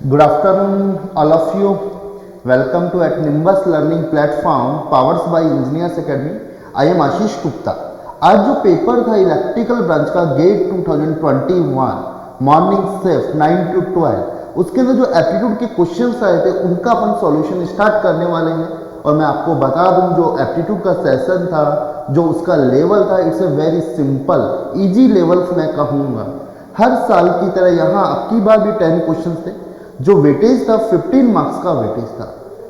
Good afternoon, all of you. Welcome to at Nimbus Learning Platform, powered by Engineers Academy. I am Ashish Gupta. आज जो paper था electrical branch का gate 2021 morning shift 9 to 12, उसके अंदर जो aptitude के questions आए थे उनका अपन सॉल्यूशन स्टार्ट करने वाले हैं. और मैं आपको बता दूं जो एप्टीट्यूड का सेशन था, जो उसका लेवल था, it's a very simple easy levels मैं कहूँगा. हर साल की तरह यहाँ अब की बार भी 10 क्वेश्चन थे. जो वेटेज था 15 मार्क्स का वेटेज था.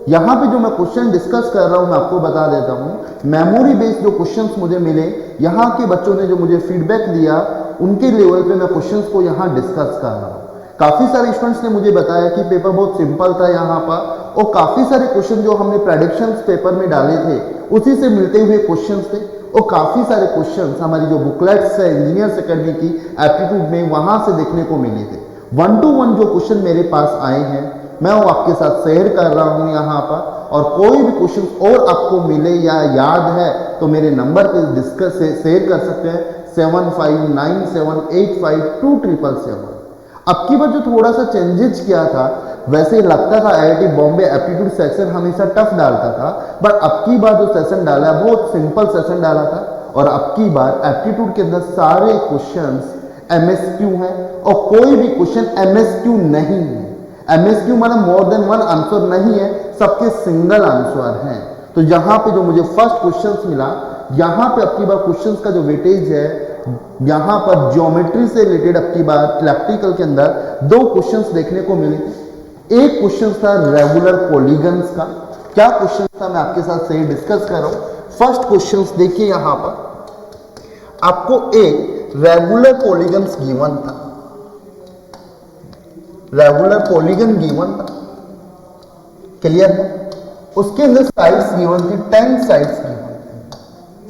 यहाँ पे जो मैं क्वेश्चन डिस्कस कर रहा हूँ मैं आपको बता देता हूँ, मेमोरी बेस्ड जो क्वेश्चंस मुझे मिले, यहाँ के बच्चों ने जो मुझे फीडबैक दिया उनके लेवल पे मैं क्वेश्चंस को यहाँ डिस्कस कर रहा हूँ. काफ़ी सारे स्टूडेंट्स ने मुझे बताया कि पेपर बहुत सिंपल था यहाँ पर, और काफ़ी सारे क्वेश्चन जो हमने प्रेडिक्शंस पेपर में डाले थे उसी से मिलते हुए क्वेश्चन थे. और काफ़ी सारे क्वेश्चन हमारी जो बुकलेट्स है इंजीनियर्स अकेडमी की एप्टीट्यूड में वहाँ से देखने को मिले थे. 1 to 1 जो क्वेश्चन मेरे पास आए हैं मैं वो आपके साथ शेयर कर रहा हूँ यहाँ पर. और कोई भी क्वेश्चन और आपको मिले या याद है तो मेरे नंबर पे डिस्कस शेयर कर सकते हैं 7597852277. अब की बार जो थोड़ा सा चेंजेस किया था, वैसे लगता था आईआईटी बॉम्बे एप्टीट्यूड सेक्शन हमेशा टफ डालता था, बट अब की बार जो सेशन डाला है बहुत सिंपल सेशन डाला था. और अब की बार एप्टीट्यूड के अंदर सारे क्वेश्चंस MSQ है और कोई भी क्वेश्चन MSQ नहीं है. MSQ मतलब मोर देन वन आंसर नहीं है, सबके सिंगल आंसर हैं. तो यहाँ पे जो मुझे फर्स्ट क्वेश्चंस मिला, यहाँ पे अब की बार क्वेश्चंस का जो वेटेज है, यहाँ पर ज्योमेट्री से रिलेटेड अब की बार इलेक्ट्रिकल के अंदर 2 क्वेश्चंस देखने को मिले. एक क्वेश्चन था रेगुलर पॉलीगन्स का. क्या क्वेश्चन था मैं आपके साथ से डिस्कस कर रहा हूँ. फर्स्ट क्वेश्चन देखिए, यहाँ पर आपको एक रेगुलर पॉलीगन्स गिवन था, रेगुलर पॉलीगन गिवन था, क्लियर है. उसके अंदर साइड्स गिवन थी, 10 साइड्स गिवन थी.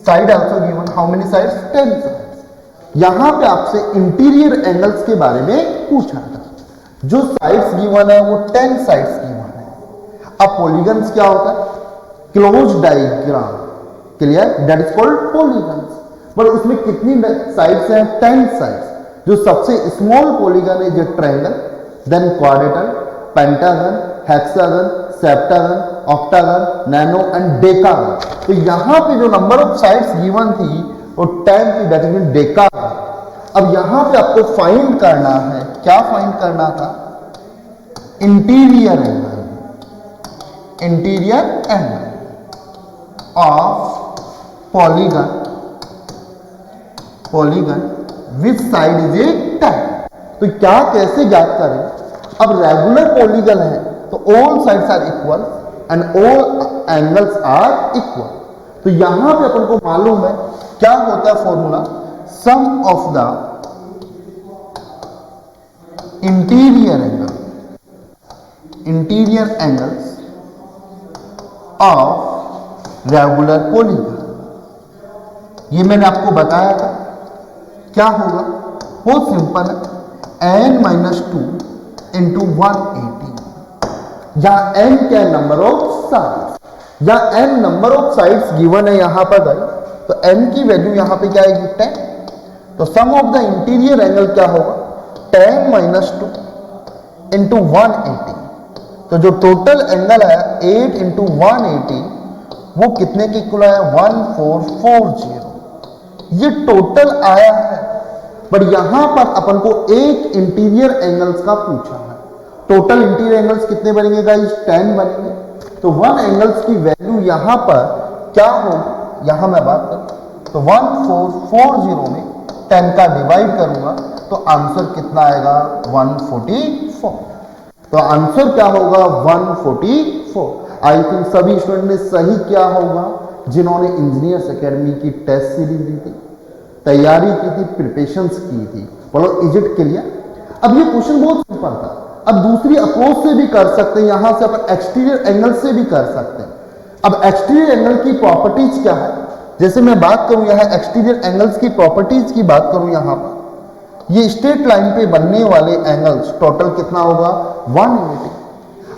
Side also given, how many sides, 10 sides. यहां पे आपसे इंटीरियर एंगल्स के बारे में पूछा था. जो साइड्स गिवन है वो 10 साइड्स गिवन है. अब पॉलीगन्स क्या होता है, close diagram, clear, that is called polygons. But उसमें कितनी साइड्स हैं, 10 साइड्स. जो सबसे स्मॉल पॉलीगन है जो triangle, then quadrilateral, pentagon, hexagon, septagon, octagon, नैनो एंड डेकागन. तो यहां पे जो नंबर ऑफ साइड्स गिवन थी वो 10 थी, दैट इज डेकागन. अब यहां पे आपको फाइंड करना है, क्या फाइंड करना था, interior angle, interior angle of polygon, polygon which side is a 10. तो क्या कैसे ज्ञात करें. अब रेगुलर पॉलीगन है तो all sides are equal and all angles are equal. तो यहां पे अपन को मालूम है क्या होता है formula, sum of the interior angle, interior angles of regular polygon. ये मैंने आपको बताया था. क्या होगा, बहुत सिंपल है, n-2 इंटू 180. या n क्या नंबर ऑफ साइड्स, या n number of sides given है यहां पर गए, तो n की वैल्यू यहां पे क्या आएगी, 10. तो सम ऑफ द इंटीरियर एंगल क्या होगा, 10-2 इंटू 180. तो जो टोटल एंगल है 8 इंटू 180 वो कितने के इक्वल है, 1440. ये टोटल आया है. बट यहां पर अपन को एक इंटीरियर एंगल्स का पूछा है. टोटल इंटीरियर एंगल्स कितने बनेंगे गाइस, 10 बनेंगे. तो 1 एंगल्स की वैल्यू यहां पर क्या होगी, यहां मैं बात करूं तो 1440 में 10 का डिवाइड करूंगा तो आंसर कितना आएगा, 144. तो आंसर क्या होगा, 144. आई थिंक सभी स्टूडेंट ने सही किया होगा जिन्होंने इंजीनियर्स एकेडमी की टेस्ट सीरीज दी थी, तैयारी की थी, प्रिपरेशंस की थी. बोलो इज इट क्लियर. अब ये क्वेश्चन बहुत सिंपल था. अब दूसरी अप्रोच से भी कर सकते हैं, यहां से अपन एक्सटीरियर एंगल से भी कर सकते हैं. अब एक्सटीरियर एंगल की प्रॉपर्टीज क्या है, जैसे मैं बात करूं यहां एक्सटीरियर एंगल्स की प्रॉपर्टीज की बात करूं, यहां पर ये स्ट्रेट लाइन पे बनने वाले एंगल्स टोटल कितना होगा, 180.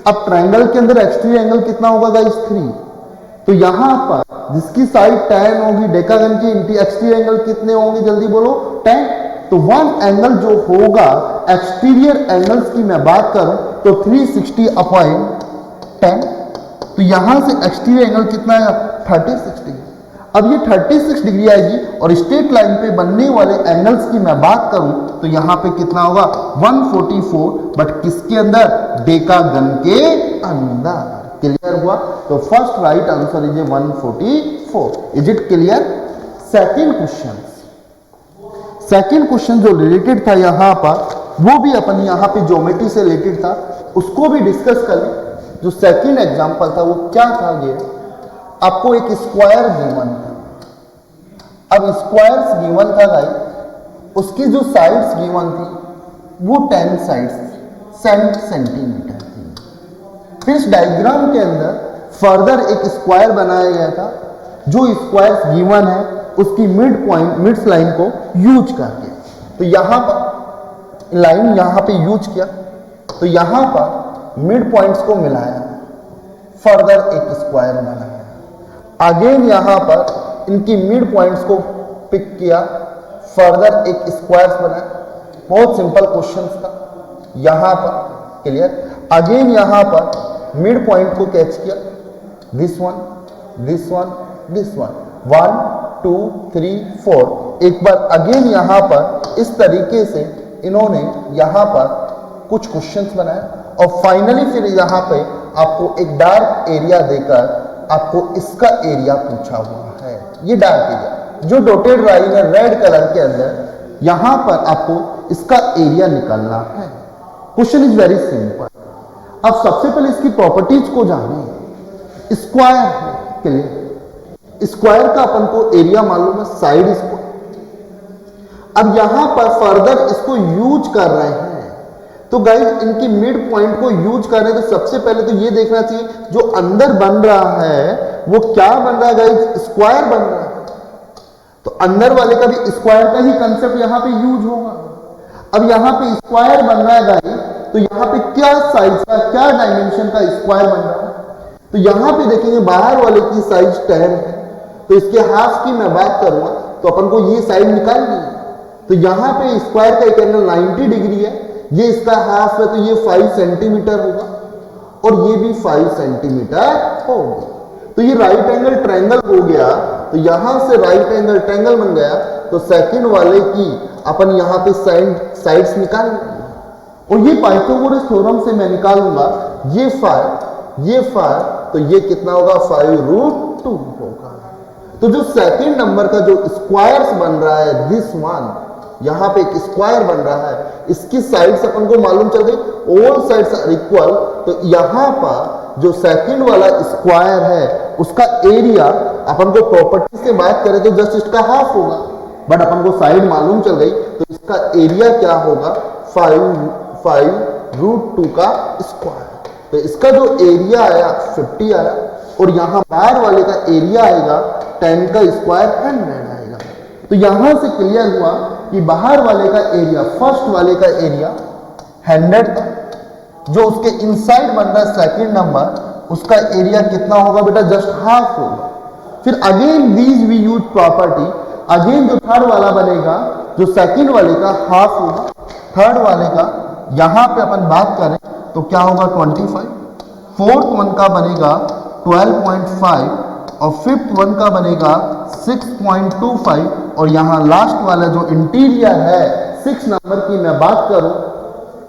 अब ट्रायंगल के अंदर एक्सटीरियर एंगल कितना होगा गाइस, 3. तो यहां पर जिसकी साइड 10 होगी, डेकागन की एक्सटीरियर एंगल कितने होंगे, जल्दी बोलो, 10. तो वन एंगल जो होगा एक्सटीरियर एंगल्स की मैं बात करूं तो 360 अपॉन 10, तो यहां से एक्सटीरियर एंगल कितना है 36 डिग्री। अब ये 36 डिग्री आएगी और स्ट्रेट लाइन पे बनने वाले एंगल्स की मैं बात करूं तो यहां पे कितना होगा 144, बट किसके अंदर, डेकागन के अंदर। क्लियर हुआ? तो first right answer is 144। Is it clear? Second question जो रिलेटेड था यहां पर, वो भी अपन यहां पे ज्योमेट्री से रिलेटेड था, उसको भी डिस्कस कर लें। जो सेकंड एग्जांपल था वो क्या था, ये आपको एक स्क्वायर गिवन था। अब स्क्वायर्स गिवन था गाइस, उसकी जो साइड्स गिवन थी वो 10 साइड्स सेंटीमीटर थी। फिर इस डायग्राम के अंदर फर्दर एक स्क्वायर बनाया गया था, जो स्क्वायर्स गिवन है उसकी मिड्स लाइन को यूज करके, तो यहां पर लाइन यहां पे यूज किया, तो यहां पर मिड पॉइंट्स को मिलाया, फर्दर एक स्क्वायर बनाया। अगेन यहां पर इनकी मिड पॉइंट्स को पिक किया, फर्दर एक स्क्वायर बनाया। बहुत सिंपल क्वेश्चन था यहां पर। क्लियर? अगेन यहां पर मिड पॉइंट को कैच किया, this one, this one, this one, 1 2 3 4। एक बार अगेन यहां पर इस तरीके से इन्होंने यहां पर कुछ क्वेश्चंस बनाए और फाइनली फिर यहां पे आपको एक डार्क एरिया देकर आपको इसका एरिया पूछा हुआ है। ये डार्क एरिया जो डॉटेड लाइन है रेड कलर के अंदर, यहां पर आपको इसका एरिया निकालना है। Question is very simple. अब सबसे पहले इसकी प्रॉपर्टीज को जानिए। स्क्वायर है, क्लियर? स्क्वायर का अपन को एरिया मालूम है, साइड स्क्वायर। अब यहां पर फर्दर इसको यूज कर रहे हैं, तो गाइस इनकी मिड पॉइंट को यूज कर रहे हैं, तो सबसे पहले तो ये देखना चाहिए जो अंदर बन रहा है वो क्या बन रहा है गाइस, स्क्वायर बन रहा है। तो अंदर वाले का भी स्क्वायर का ही कंसेप्ट यहां पे यूज होगा। अब यहां पे स्क्वायर बन रहा है गाइस, तो यहां पे क्या साइज का, क्या डायमेंशन का स्क्वायर बन रहा है, तो यहां पे देखेंगे बाहर वाले की साइज 10 है, तो इसके हाफ की मैं बात करूंगा तो अपन को ये साइड निकालनी है। तो यहां पे स्क्वायर का एक एंगल 90 डिग्री है, ये इसका हाफ है तो ये 5 सेंटीमीटर होगा और ये भी 5 सेंटीमीटर होगा। तो ये राइट एंगल ट्रायंगल हो गया, तो यहां से राइट एंगल ट्रायंगल बन गया, तो सेकंड वाले की अपन यहां पे साइड्स निकाल और ये पाइथागोरस थ्योरम से मैं निकालूंगा ये 5, तो ये कितना होगा 5√2 होगा। तो जो सेकंड नंबर का जो स्क्वायर्स बन रहा है, दिस वन, यहां पे एक स्क्वायर बन रहा है, इसकी साइड्स अपन को मालूम चल गई, ऑल साइड्स आर इक्वल। तो यहां पर जो सेकंड वाला स्क्वायर है उसका एरिया अपन को प्रॉपर्टी से बात करें तो जस्ट इसका हाफ होगा, बट अपन को साइड मालूम चल गई तो इसका एरिया क्या होगा 5√2 का स्क्वायर। तो इसका जो एरिया आया 50 आया और यहां बाहर वाले का एरिया आएगा 10 का स्क्वायर 100 आएगा। तो यहां से क्लियर हुआ कि बाहर वाले का एरिया, फर्स्ट वाले का एरिया 100 था, जो उसके इनसाइड बन रहा है सेकंड नंबर, उसका एरिया कितना होगा बेटा, जस्ट हाफ होगा। फिर again these we use property, again जो थर्ड वाला बनेगा जो सेकंड वाले का हाफ होगा, थर्ड वाले का यहां पे अपन बात करें तो क्या होगा 25, फोर्थ वन का बनेगा 12.5 और फिफ्थ वन का बनेगा 6.25 और यहां लास्ट वाला जो इंटीरियर है 6 नंबर की मैं बात करूं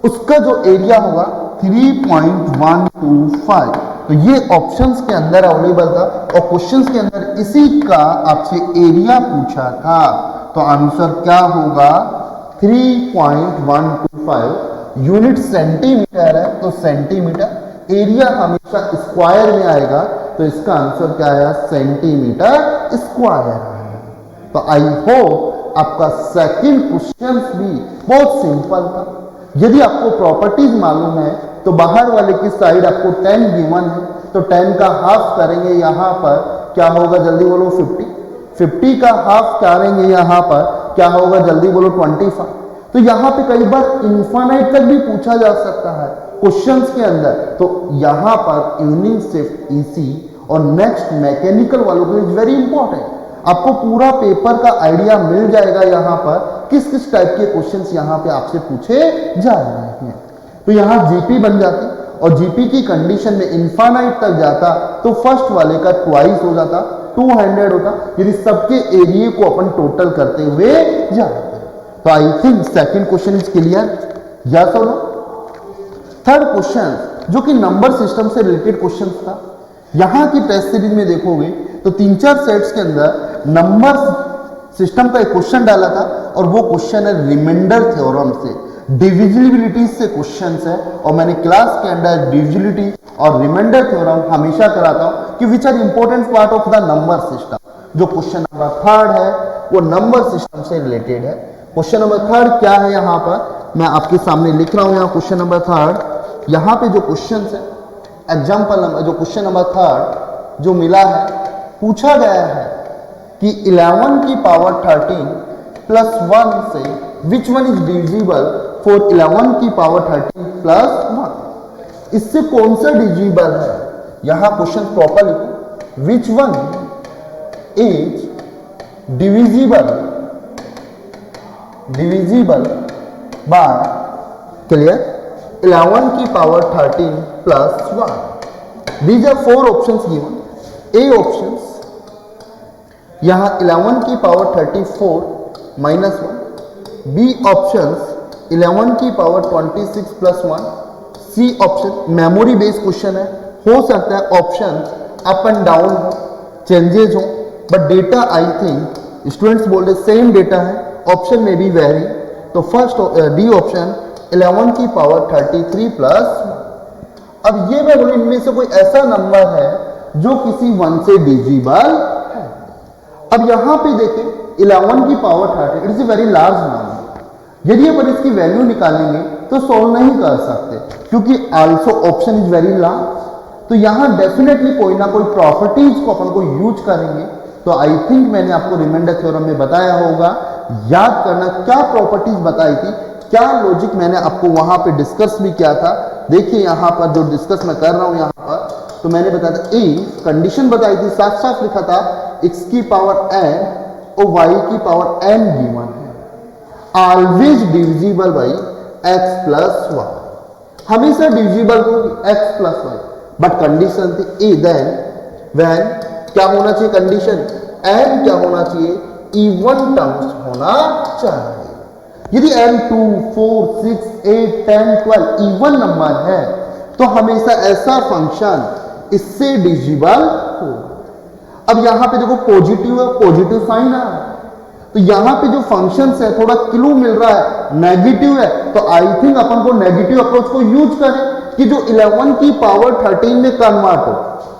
उसका जो एरिया होगा 3.125। तो ये ऑप्शंस के अंदर अवेलेबल था और क्वेश्चंस के अंदर इसी का आपसे एरिया पूछा था, तो आंसर क्या होगा 3.125। यूनिट सेंटीमीटर है तो सेंटीमीटर, एरिया हमेशा स्क्वायर में आएगा तो इसका आंसर क्या आया सेंटीमीटर स्क्वायर है। तो आई होप आपका सेकंड क्वेश्चन भी बहुत सिंपल था। यदि आपको प्रॉपर्टीज मालूम है तो बाहर वाले की साइड आपको 10 गिवन है तो 10 का हाफ करेंगे यहां पर क्या होगा, जल्दी बोलो 50 का हाफ करेंगे यहां पर क्या होगा, जल्दी बोलो 25। तो यहां पे कई बार इन्फाइनाइट तक भी पूछा जा सकता है क्वेश्चंस के अंदर, तो यहां पर यूनिट शिफ्ट ईसी और नेक्स्ट मैकेनिकल वालों के लिए वेरी इंपॉर्टेंट, आपको पूरा पेपर का आइडिया मिल जाएगा यहां पर किस किस टाइप के क्वेश्चंस यहां पे आपसे पूछे जा रहे हैं। तो तो यहाँ जीपी बन जाती और जीपी की कंडीशन में इनफाइनाइट तक जाता तो फर्स्ट वाले का ट्वाइस हो जाता, 200 होता। यदि सबके एरिया को अपन टोटल करते हुए जाते तो I think second question is clear, yes और नो। थर्ड क्वेश्चन जो कि नंबर सिस्टम से रिलेटेड क्वेश्चन था, यहां की टेस्ट सीरीज में देखोगे तो 3-4 सेट्स के अंदर नंबर सिस्टम का एक क्वेश्चन डाला था और वो क्वेश्चन है रिमाइंडर थ्योरम से, डिविजिबिलिटी से क्वेश्चन है। और मैंने क्लास के अंदर डिविजिबिलिटी और रिमाइंडर थ्योरम हमेशा कराता हूं कि which are important part of the number system. जो क्वेश्चन नंबर थर्ड है वो नंबर सिस्टम से रिलेटेड है। क्वेश्चन नंबर थर्ड क्या है, यहां पर मैं आपके सामने लिख रहा हूं। यहां क्वेश्चन नंबर थर्ड, यहां पे जो क्वेश्चन है एग्जाम्पल नंबर, जो क्वेश्चन नंबर थर्ड जो मिला है, पूछा गया है कि 11 की पावर 13 प्लस 1 से विच वन इज डिविजिबल फॉर 11 की पावर 13 प्लस 1। इससे कौन सा डिविजिबल है, यहां क्वेश्चन प्रॉपर लिखो, which one is divisible by clear 11 की power 13 plus 1। These are 4 options given. A options यहां 11 की पावर 34 माइनस 1, बी ऑप्शंस 11 की power 26 plus 1, C option memory based question है, हो सकता है ऑप्शन अप एंड डाउन हो, चेंजेज हो, but data I think students बोल रहे सेम डेटा है, ऑप्शन में भी वेरी। तो फर्स्ट डी ऑप्शन 11 की पावर 33 प्लस। अब ये मैं बोलूं इनमें से कोई ऐसा नंबर है जो किसी 1 से डिविजिबल है। अब यहां पे देखें 11 की power 30 it is a very large number. यदि अपन इसकी वैल्यू निकालेंगे तो सोल्व नहीं कर सकते क्योंकि also option is very large. तो यहां डेफिनेटली कोई ना कोई प्रॉपर्टीज को अपन को यूज करेंगे। तो आई थिंक मैंने आपको रिमाइंडर थ्योरम में बताया होगा, याद करना क्या प्रॉपर्टीज बताई थी, क्या लॉजिक मैंने आपको वहां पे डिस्कस भी किया था। देखिए यहां पर जो डिस्कस मैं कर रहा हूं यहां पर, तो मैंने बताया था ए कंडीशन बताई थी, साफ साफ लिखा था x की पावर n और y की पावर n गिवन है, always divisible by x plus y, हमेशा डिविजिबल होगी x plus y। But condition थी ए देन व्हेन क्या होना चाहिए, कंडीशन n क्या होना चाहिए, इवन टर्म्स होना चाहिए। यदि n 2 4 6 8 10 12 इवन नंबर है तो हमेशा ऐसा फंक्शन इससे डिविजिबल हो। अब यहां पे देखो पॉजिटिव है, पॉजिटिव साइन है, तो यहां पे जो फंक्शंस है थोड़ा क्लू मिल रहा है, नेगेटिव है, तो आई थिंक अपन को नेगेटिव अप्रोच को यूज करें कि जो 11 की पावर 13 में कन्वर्ट हो।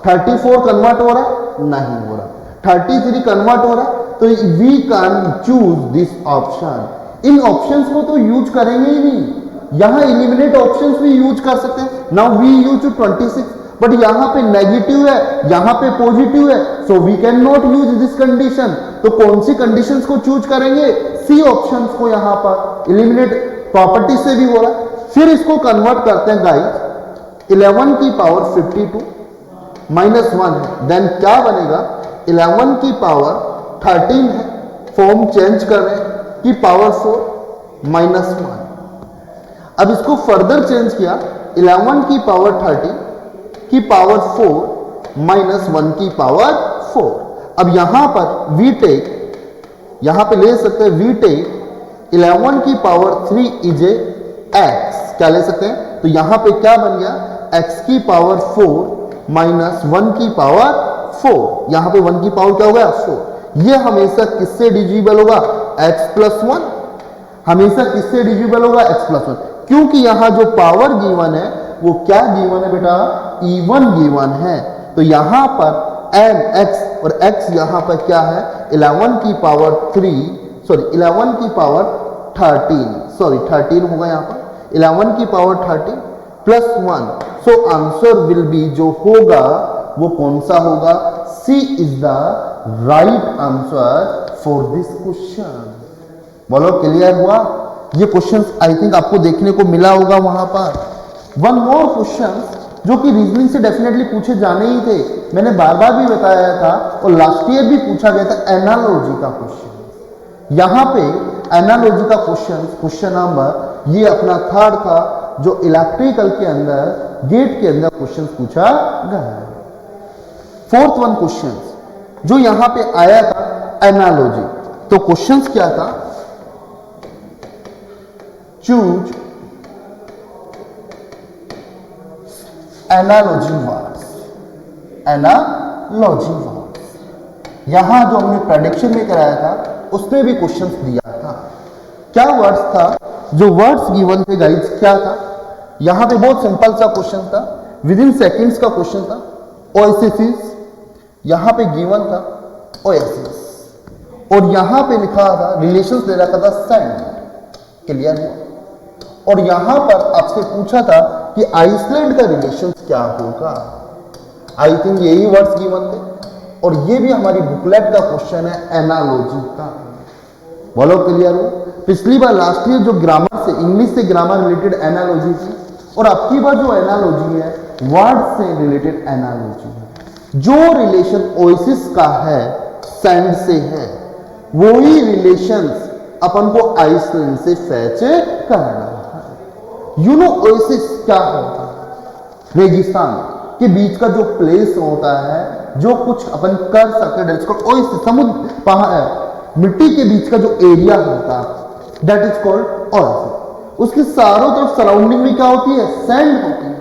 34 कन्वर्ट हो रहा है, नहीं हो रहा, 33 कन्वर्ट हो रहा है, तो we can choose this option. इन ऑप्शंस को तो यूज करेंगे ही नहीं, यहां एलिमिनेट ऑप्शंस भी यूज कर सकते हैं। नाउ वी यूज 26, बट यहां पे नेगेटिव है, यहां पे पॉजिटिव है, so we can not use this condition. तो कौन सी कंडीशंस को चूज करेंगे, सी ऑप्शंस को। यहां पर एलिमिनेट प्रॉपर्टी से भी हो रहा है। फिर इसको कन्वर्ट करते हैं गाइस, 11 की पावर 52 माइनस 1 है, देन क्या बनेगा, 11 की पावर 13 है, फॉर्म चेंज कर रहे हैं की पावर 4 माइनस 1। अब इसको फर्दर चेंज किया, 11 की पावर 30 की पावर 4 माइनस 1 की पावर 4। अब यहां पर वी टेक, यहां पे ले सकते हैं वी टेक 11 की पावर 3 इज ए एक्स, क्या ले सकते हैं, तो यहां पे क्या बन गया, x की पावर 4 माइनस 1 की पावर 4। यहां पे 1 की पावर क्या हो गया, 4। ये हमेशा किससे डिविजिबल होगा, x प्लस 1, हमेशा किससे डिविजिबल होगा, x प्लस 1, क्योंकि यहां जो पावर गिवन है वो क्या गिवन है बेटा, इवन गिवन है। तो यहां पर n x और x यहां पर क्या है, 11 की पावर 3 सॉरी 11 की पावर 13 सॉरी 13 होगा यहां पर 11 की power 13 plus 1। So answer will be, जो होगा वो कौन सा होगा, C is the right answer for this question. बोलो क्लियर हुआ। ये क्वेश्चंस आई थिंक आपको देखने को मिला होगा वहां पर। वन मोर क्वेश्चन जो कि रीजनिंग से डेफिनेटली पूछे जाने ही थे, मैंने बार बार भी बताया था और लास्ट ईयर भी पूछा गया था, एनालॉजी का क्वेश्चन। यहां पे एनालॉजी का क्वेश्चन, क्वेश्चन नंबर ये अपना थर्ड था जो इलेक्ट्रिकल के अंदर गेट के अंदर क्वेश्चन पूछा गया है। फोर्थ वन क्वेश्चन जो यहां पे आया था एनालॉजी, तो क्वेश्चंस क्या था, choose analogy words, analogy words. यहां जो हमने प्रेडिक्शन में कराया था उसमें भी क्वेश्चंस दिया था। क्या वर्ड्स था, जो वर्ड्स गिवन थे गाइस क्या था, यहां पे बहुत सिंपल सा क्वेश्चन था, विद इन सेकेंड्स का क्वेश्चन था। ओएसिस यहां पे गिवन था ओएसिस, और यहां पे लिखा था रिलेशंस दे रखा था सैंड, क्लियर हुआ। और यहां पर आपसे पूछा था कि आइसलैंड का रिलेशंस क्या होगा। आई थिंक यही वर्ड्स गिवन थे, और ये भी हमारी बुकलेट का क्वेश्चन है एनालॉजी का। बोलो क्लियर हो। पिछली बार लास्ट ईयर जो ग्रामर से, इंग्लिश से ग्रामर रिलेटेड एनालॉजी थी, और अब की बार जो एनालॉजी है वर्ड से रिलेटेड एनालॉजी है। जो रिलेशन ओएसिस का है सैंड से है, वही रिलेशंस अपन को आइसलैंड से फैच करना है। यू नो ओएसिस क्या होता है, रेगिस्तान के बीच का जो प्लेस होता है, जो कुछ अपन कर सकते हैं, ओएसिस समुद्र पहाड़ मिट्टी के बीच का जो एरिया होता है दैट इज कॉल्ड ओएसिस। उसके चारों तरफ सराउंडिंग में क्या होती है, सैंड होती है।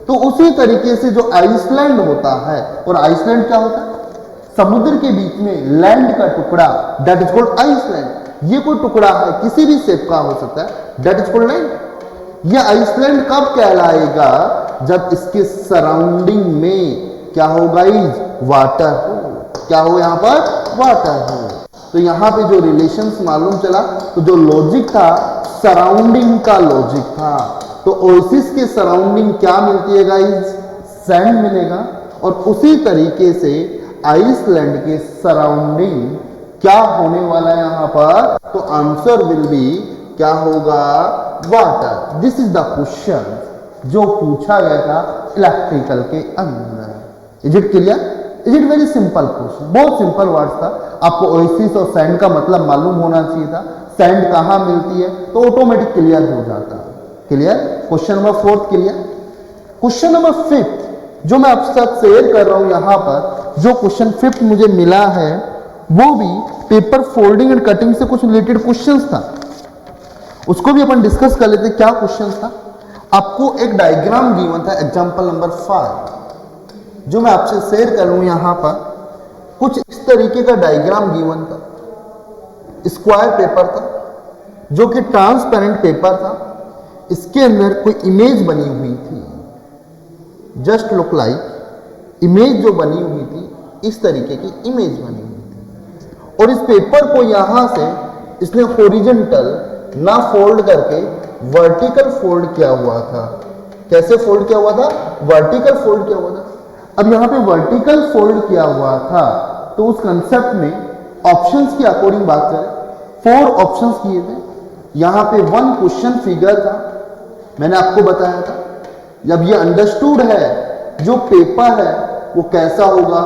तो उसी तरीके से जो आइसलैंड होता है, और आइसलैंड क्या होता है, समुद्र के बीच में लैंड का टुकड़ा, दैट इज कॉल्ड आइसलैंड। ये कोई टुकड़ा है किसी भी शेप का हो सकता है, दैट इज कॉल्ड लैंड। यह आइसलैंड कब कहलाएगा, जब इसके सराउंडिंग में क्या होगा, वाटर हो। क्या हो, यहां पर वाटर हो। तो यहां पे जो रिलेशंस मालूम चला, तो जो लॉजिक था सराउंडिंग का लॉजिक था। तो ओएसिस के सराउंडिंग क्या मिलती है गाइज, सैंड मिलेगा। और उसी तरीके से आइसलैंड के सराउंडिंग क्या होने वाला है यहां पर, तो आंसर विल बी क्या होगा, water. This is the question जो पूछा गया था इलेक्ट्रिकल के अंदर। Is it clear, is it very simple question, बहुत सिंपल वर्ड्स था। आपको ओएसिस और सैंड का मतलब मालूम होना चाहिए था, सैंड कहां मिलती है, तो ऑटोमेटिक क्लियर हो जाता। Clear. Question number 4 clear. Question number 5 जो मैं आपके साथ शेयर कर रहा हूं यहां पर, जो क्वेश्चन 5 मुझे मिला है वो भी पेपर फोल्डिंग एंड कटिंग से कुछ रिलेटेड क्वेश्चंस था, उसको भी अपन डिस्कस कर लेते। क्या क्वेश्चन था, आपको एक डायग्राम गिवन था, एग्जांपल नंबर 5 जो मैं आपसे शेयर कर रहा हूं यहां पर। कुछ इस तरीके का डायग्राम गिवन था, स्क्वायर पेपर था जो कि ट्रांसपेरेंट पेपर था। इसके अंदर कोई इमेज बनी हुई थी, जस्ट लुक लाइक इमेज जो बनी हुई थी, इस तरीके की इमेज बनी हुई थी। और इस पेपर को यहां से इसने हॉरिजॉन्टल ना फोल्ड करके वर्टिकल फोल्ड किया हुआ था। कैसे फोल्ड किया हुआ था, वर्टिकल फोल्ड किया हुआ था। अब यहां पे वर्टिकल फोल्ड किया हुआ था, तो उस कंसेप्ट में ऑप्शंस की अकॉर्डिंग बात करें, 4 ऑप्शंस किए थे। यहां पे 1 क्वेश्चन फिगर था, मैंने आपको बताया था। जब ये अंडरस्टूड है जो पेपर है वो कैसा होगा,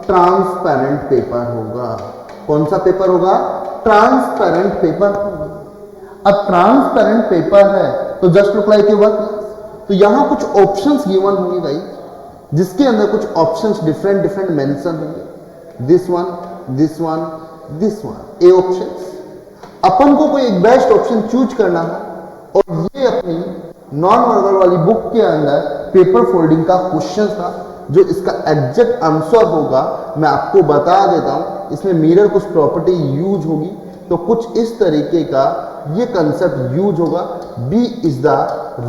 ट्रांसपेरेंट पेपर होगा। कौन सा पेपर होगा, ट्रांसपेरेंट पेपर होगा। अब ट्रांसपेरेंट पेपर है तो just look like a work. तो यहां कुछ ऑप्शंस गिवन होंगे भाई, जिसके अंदर कुछ ऑप्शंस डिफरेंट डिफरेंट मेंशन होंगे, this one, this one, this one, A options. अपन को कोई एक बेस्ट ऑप्शन चूज करना है, और ये अपनी नॉन वर्बल वाली बुक के अंदर पेपर फोल्डिंग का क्वेश्चन था। जो इसका एग्जैक्ट आंसर होगा मैं आपको बता देता हूं। इसमें मिरर कुछ प्रॉपर्टी यूज होगी, तो कुछ इस तरीके का ये कंसेप्ट यूज होगा। B is the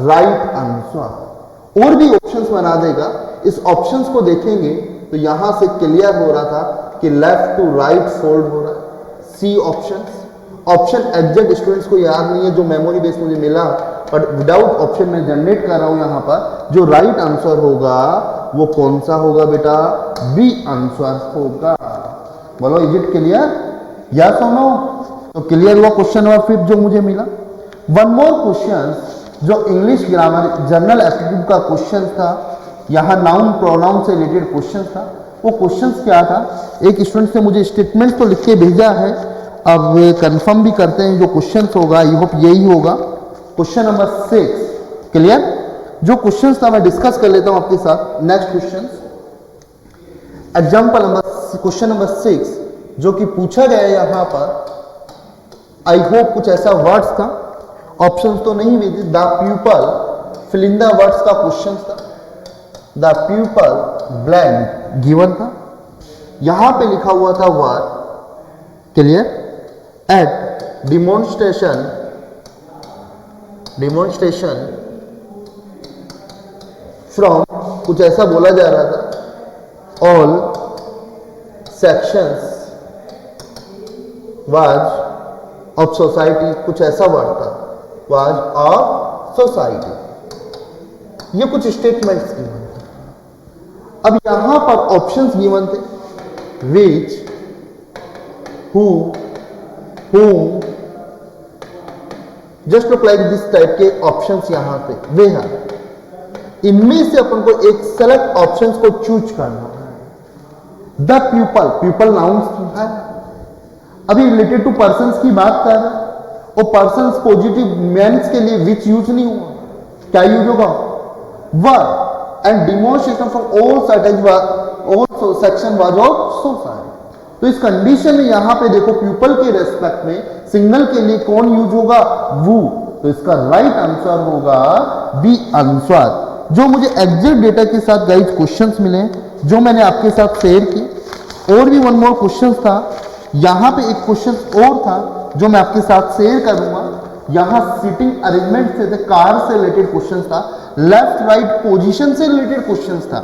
right answer. और भी ऑप्शंस बना देगा, इस ऑप्शंस को देखेंगे तो यहां से क्लियर हो रहा था कि लेफ्ट टू राइट फोल्ड हो रहा है। सी ऑप्शंस, ऑप्शन एग्जैक्ट स्टूडेंट्स को याद नहीं है, जो मेमोरी बेस मुझे मिला, बट विदाउट ऑप्शन में जनरेट कर रहा हूं यहां पर। जो राइट आंसर होगा वो कौन सा होगा बेटा, बी आंसर होगा। बोलो इज इट क्लियर, यस और नो। तो क्लियर हुआ क्वेश्चन नंबर 5 जो मुझे मिला। वन मोर क्वेश्चन जो इंग्लिश ग्रामर जनरल एप्टीट्यूड का क्वेश्चन था, यहां नाउन प्रोनाउन से रिलेटेड क्वेश्चन था। वो क्वेश्चन क्या था, एक स्टूडेंट से मुझे स्टेटमेंट तो लिख के भेजा है, अब कंफर्म भी करते हैं जो क्वेश्चन होगा, आई होप यही होगा। Question number 6 clear? जो क्वेश्चंस था मैं डिस्कस कर लेता हूं आपके साथ। Next question, example number question number 6 जो कि पूछा गया है यहां पर। आई होप कुछ ऐसा वर्ड्स था, ऑप्शंस तो नहीं भी थे। The pupil fill in the words का क्वेश्चन था। द प्यूपल ब्लैंक गिवन था। यहां पे लिखा हुआ था word, clear? At demonstration from, कुछ ऐसा बोला जा रहा था, all sections was of society, कुछ ऐसा वर्ड था, वाज ऑफ सोसाइटी। ये कुछ स्टेटमेंट्स गिवन थे। अब यहां पर ऑप्शंस गिवन थे, which, who, whom, just look like this type के ऑप्शंस यहां पे वे हैं। इनमें से अपन को एक सेलेक्ट ऑप्शंस को चूज करना है। द प्यूपल, प्यूपल नाउन्स है, अभी रिलेटेड टू पर्संस की बात कर रहे हैं और पर्संस पॉजिटिव मेंस के लिए विच यूज नहीं हुआ, क्या यूज होगा? वर। And demonstration from all section was of society. तो इस कंडीशन में यहां पे देखो प्यूपल के रेस्पेक्ट में सिग्नल के लिए कौन यूज होगा? वो। तो इसका राइट आंसर होगा बी आंसर। जो मुझे एग्जैक्ट डेटा के साथ गाइस क्वेश्चंस मिले जो मैंने आपके साथ शेयर किए। और भी वन मोर क्वेश्चंस था, यहां पे एक क्वेश्चन और था जो मैं आपके साथ शेयर करूंगा। यहां सीटिंग अरेंजमेंट से थे, कार से रिलेटेड क्वेश्चन था, लेफ्ट राइट पोजीशन से रिलेटेड क्वेश्चन था।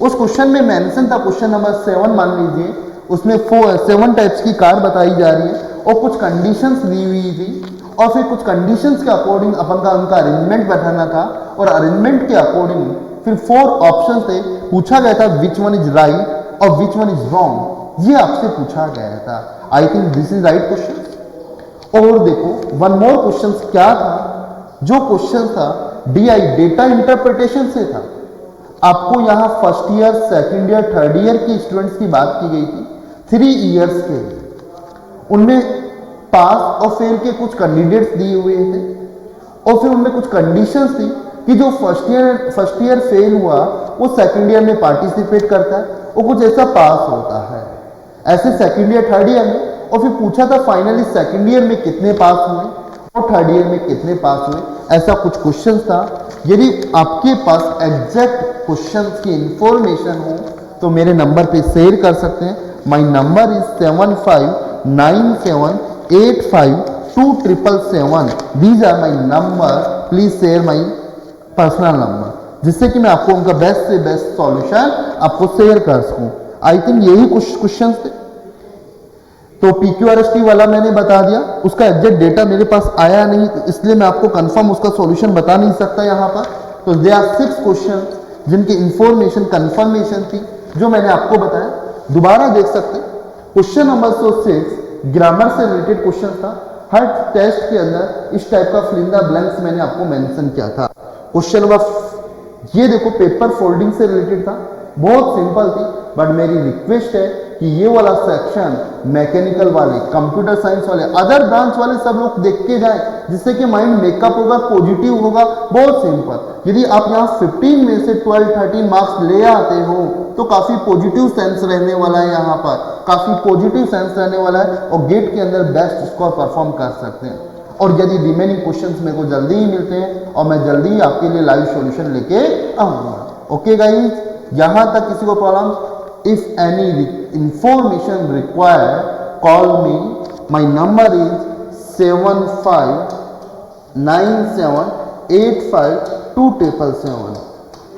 उस क्वेश्चन में मेंशन था क्वेश्चन नंबर 7 मान लीजिए, उसमें 7 टाइप्स की कार बताई जा रही है और कुछ कंडीशंस दी हुई थी और फिर कुछ कंडीशंस के अकॉर्डिंग अपन का उनका अरेंजमेंट बैठाना था और अरेंजमेंट के अकॉर्डिंग फिर 4 ऑप्शन थे। पूछा गया था विच वन इज राइट और विच वन इज रॉन्ग, ये आपसे पूछा गया था। I think this is right question. और देखो वन मोर क्वेश्चन क्या था, जो क्वेश्चन था DI डेटा इंटरप्रिटेशन से था। आपको यहाँ first year, second year, third year के स्टूडेंट्स की बात की गई थी 3 इयर्स के। उनमें पास और फेल के कुछ कैंडिडेट्स दिए हुए थे और फिर उनमें कुछ कंडीशंस थी कि जो फर्स्ट ईयर फेल हुआ वो सेकंड ईयर में पार्टिसिपेट करता है और कुछ ऐसा पास होता है। ऐसे सेकंड ईयर, थर्ड ईयर में। और फिर पूछा था फाइनली सेकंड ईयर में कितने पास हुए और थर्ड ईयर में कितने पास हुए, ऐसा कुछ क्वेश्चन था। यदि आपके पास एग्जैक्ट क्वेश्चन की इंफॉर्मेशन हो तो मेरे नंबर पे शेयर कर सकते हैं। My number is 7597852777। These are my number, please share my personal number, जिससे कि मैं आपको उनका बेस्ट से बेस्ट सॉल्यूशन आपको शेयर कर सकूं। आई थिंक यही कुछ क्वेश्चन थे। तो PQRST वाला मैंने बता दिया, उसका एग्जैक्ट डेटा मेरे पास आया नहीं तो इसलिए मैं आपको कंफर्म उसका सॉल्यूशन बता नहीं सकता यहाँ पर। तो दे आर 6 क्वेश्चन जिनकी इंफॉर्मेशन कंफर्मेशन थी जो मैंने आपको बताया। दोबारा देख सकते हैं क्वेश्चन नंबर 6 ग्रामर से रिलेटेड क्वेश्चन था। हर टेस्ट के अंदर इस टाइप का फिल इन द ब्लैंक्स मैंने आपको मेंशन किया था। क्वेश्चन नंबर ये देखो पेपर फोल्डिंग से रिलेटेड था, बहुत सिंपल थी, बट मेरी रिक्वेस्ट है कि ये वाला सेक्शन मैकेनिकल वाले, कंप्यूटर साइंस वाले, अदर ब्रांच वाले सब लोग देख के जाएं, जिससे कि माइंड मेकअप होगा, पॉजिटिव होगा। बहुत सिंपल। यदि आप यहाँ 15 में से 12-13 मार्क्स ले आते हो तो काफी पॉजिटिव सेंस रहने वाला है, यहाँ पर काफी पॉजिटिव सेंस रहने वाला है और गेट के अंदर बेस्ट स्कोर परफॉर्म कर सकते हैं। और यदि रिमेनिंग क्वेश्चंस मेरे को जल्दी ही मिलते हैं और मैं जल्दी ही आपके लिए लाइव सॉल्यूशन लेके आऊंगा। ओके गाइज, यहां तक किसी को problem, if any information required call me, my number is 7597852777।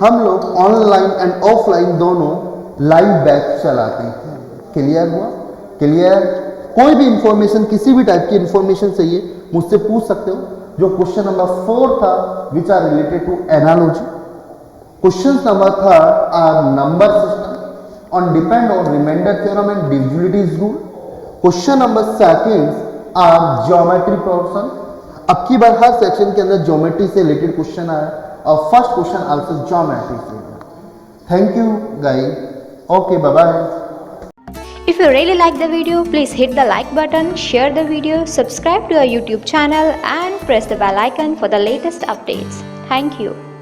हम लोग ऑनलाइन एंड ऑफलाइन दोनों लाइव बैच चलाते हैं। क्लियर हुआ? क्लियर? कोई भी इंफॉर्मेशन, किसी भी टाइप की इंफॉर्मेशन चाहिए मुझसे पूछ सकते हो। जो क्वेश्चन नंबर 4 था which are related to analogy, question number 3 are number system on depend on remainder theorem and divisibilities rule. Question number 2 are geometry portion. अब की बार हर सेक्शन के अंदर ज्योमेट्री से रिलेटेड क्वेश्चन आया और फर्स्ट क्वेश्चन आल्सो ज्योमेट्री से। Thank you guys, okay bye bye. If you really like the video, please hit the like button, share the video, subscribe to our YouTube channel and press the bell icon for the latest updates. Thank you.